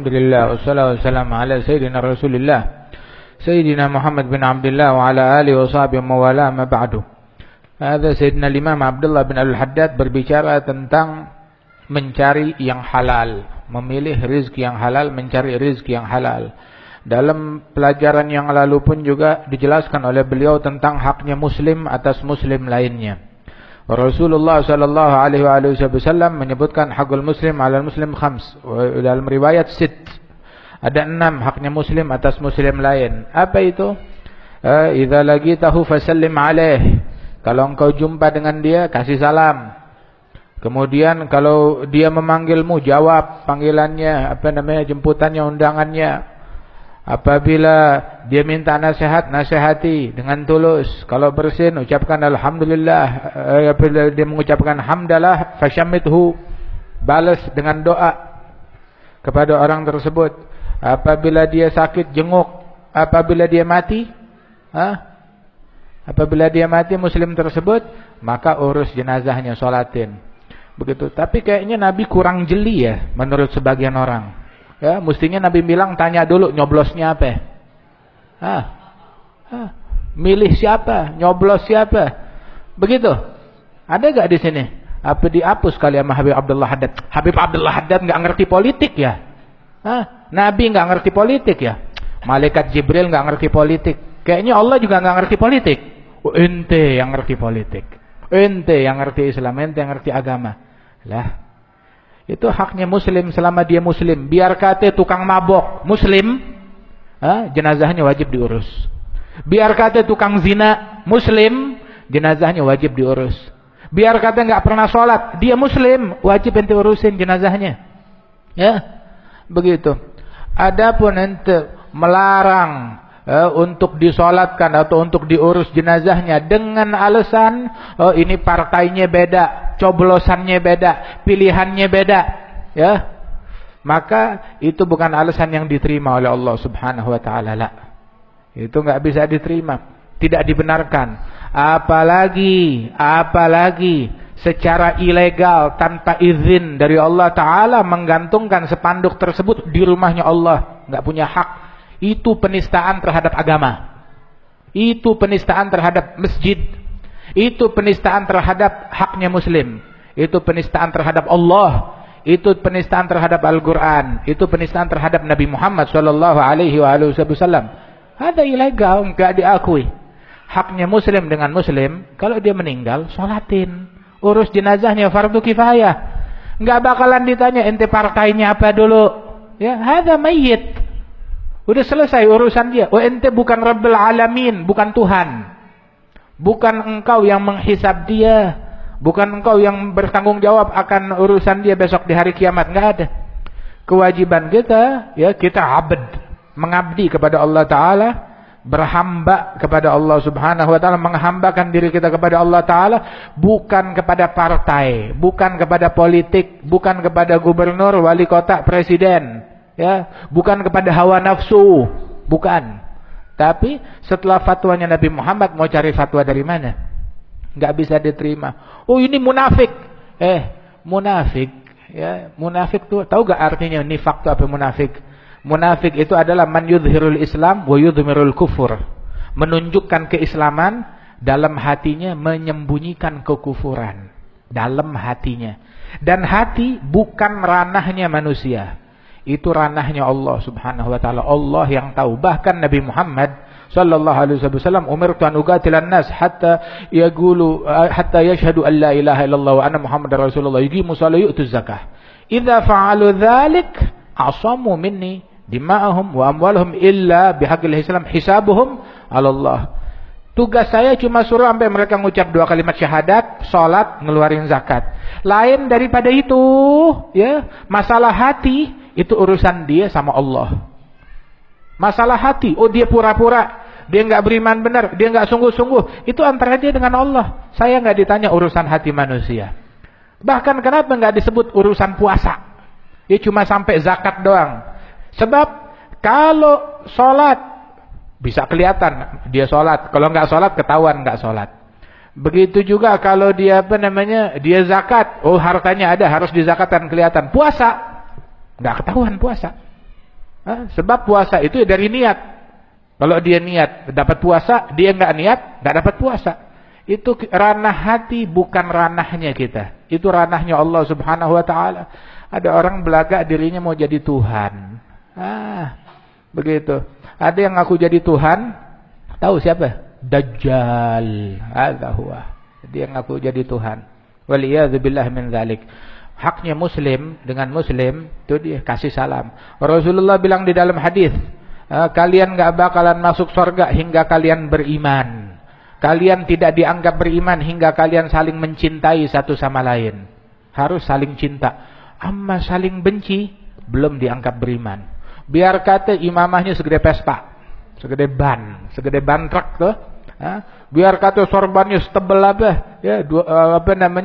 Alhamdulillah wassalatu wassalamu ala sayyidina Rasulillah Sayyidina Muhammad bin Abdullah wa ala alihi wa sahbihi wa wala ma ba'du. Ada Sayyidina Imam Abdullah bin Al-Haddad berbicara tentang mencari yang halal, memilih rizki yang halal, mencari rizki yang halal. Dalam pelajaran yang lalu pun juga dijelaskan oleh beliau tentang haknya muslim atas muslim lainnya. Rasulullah sallallahu alaihi wasallam menyebutkan hakul muslim 'alal muslim khams. Dalam riwayat sit ada 6 haknya muslim atas muslim lain. Apa itu? Idza laqitahu fasallim alaih. Kalau engkau jumpa dengan dia, kasih salam. Kemudian kalau dia memanggilmu, jawab panggilannya, jemputannya, undangannya. Apabila dia minta nasihat, nasihati dengan tulus. Kalau bersin, ucapkan alhamdulillah. Apabila dia mengucapkan hamdalah, fasyamithu, balas dengan doa kepada orang tersebut. Apabila dia sakit, jenguk. Apabila dia mati, muslim tersebut, maka urus jenazahnya, sholatin. Begitu. Tapi kayaknya Nabi kurang jeli ya, menurut sebagian orang. Ya, mestinya Nabi bilang, tanya dulu nyoblosnya apa. Milih siapa, nyoblos siapa. Begitu. Ada gak di sini? Apa dihapus kali sama Habib Abdullah Haddad? Habib Abdullah Haddad gak ngerti politik ya? Nabi gak ngerti politik ya? Malaikat Jibril gak ngerti politik. Kayaknya Allah juga gak ngerti politik. Ente yang ngerti politik. Ente yang ngerti Islam, ente yang ngerti agama. Lah, itu haknya muslim selama dia muslim. Biar kata tukang mabok muslim, jenazahnya wajib diurus. Biar kata tukang zina muslim, jenazahnya wajib diurus. Biar kata nggak pernah sholat, dia muslim, wajib ente urusin jenazahnya. Ya, begitu. Adapun ente melarang untuk disolatkan atau untuk diurus jenazahnya dengan alasan ini partainya beda, coblosannya beda, pilihannya beda, ya, maka itu bukan alasan yang diterima oleh Allah Subhanahu wa taala. Itu enggak bisa diterima, tidak dibenarkan. Apalagi secara ilegal tanpa izin dari Allah taala menggantungkan spanduk tersebut di rumahnya Allah, enggak punya hak. Itu penistaan terhadap agama. Itu penistaan terhadap masjid. Itu penistaan terhadap haknya muslim. Itu penistaan terhadap Allah. Itu penistaan terhadap Al-Quran. Itu penistaan terhadap Nabi Muhammad sallallahu alaihi wasallam. Ada ilegal, enggak diakui. Haknya muslim dengan muslim, kalau dia meninggal, sholatin. Urus jenazahnya, fardu kifayah. Enggak bakalan ditanya ente partainya apa dulu. Ya, hada mayyit. Udah selesai urusan dia. Ente bukan Rabbul Alamin, bukan Tuhan. Bukan engkau yang menghisab dia. Bukan engkau yang bertanggung jawab akan urusan dia besok di hari kiamat. Enggak ada. Kewajiban kita, ya, kita abd, mengabdi kepada Allah Ta'ala, berhamba kepada Allah Subhanahu wa Ta'ala, menghambakan diri kita kepada Allah Ta'ala, bukan kepada partai, bukan kepada politik, bukan kepada gubernur, wali kota, presiden, ya, bukan kepada hawa nafsu, bukan. Tapi setelah fatwanya Nabi Muhammad, mau cari fatwa dari mana? Enggak bisa diterima. Oh, ini munafik. Munafik, ya, munafik tuh tahu gak artinya nifak itu apa munafik? Munafik itu adalah man yudhirul Islam wa yudhmirul kufur. Menunjukkan keislaman, dalam hatinya menyembunyikan kekufuran. Dalam hatinya. Dan hati bukan ranahnya manusia. Itu ranahnya Allah Subhanahu wa taala. Allah yang tahu. Bahkan Nabi Muhammad sallallahu alaihi wasallam umirtu an uqatilan nas hatta yashhadu an la ilaha illallah wa anna muhammadar rasulullah yuqimu shalah yu'tuz zakah. Idza fa'alu dzalik asamu minni dima'ahum wa amwaluhum illa bihaqqil Islam hisabuhum 'ala Allah. Tugas saya cuma suruh sampai mereka ngucap 2 kalimat syahadat, salat, ngeluarin zakat. Lain daripada itu, ya, masalah hati itu urusan dia sama Allah. Masalah hati, oh dia pura-pura, dia enggak beriman benar, dia enggak sungguh-sungguh, itu antara dia dengan Allah. Saya enggak ditanya urusan hati manusia. Bahkan kenapa enggak disebut urusan puasa? Ya cuma sampai zakat doang. Sebab kalau sholat bisa kelihatan dia sholat, kalau enggak sholat ketahuan enggak sholat. Begitu juga kalau dia dia zakat, oh hartanya ada, harus dizakatkan, kelihatan. Puasa enggak ketahuan puasa. Sebab puasa itu dari niat. Kalau dia niat dapat puasa, dia nggak niat nggak dapat puasa. Itu ranah hati, bukan ranahnya kita. Itu ranahnya Allah Subhanahu wa taala. Ada orang belagak dirinya mau jadi Tuhan. Begitu. Ada yang ngaku jadi Tuhan, tahu siapa? Dajjal. Hadza huwa. Dia ngaku jadi Tuhan. Waliyadzubillah min dzalik. Haknya muslim dengan muslim itu dia kasih salam. Rasulullah bilang di dalam hadis, kalian enggak bakalan masuk surga hingga kalian beriman. Kalian tidak dianggap beriman hingga kalian saling mencintai satu sama lain. Harus saling cinta. Amma saling benci belum dianggap beriman. Biar kata imamahnya segede Vespa, segede ban truk tuh. Biar kata sorbannya setebel apa? Ya, apa namanya?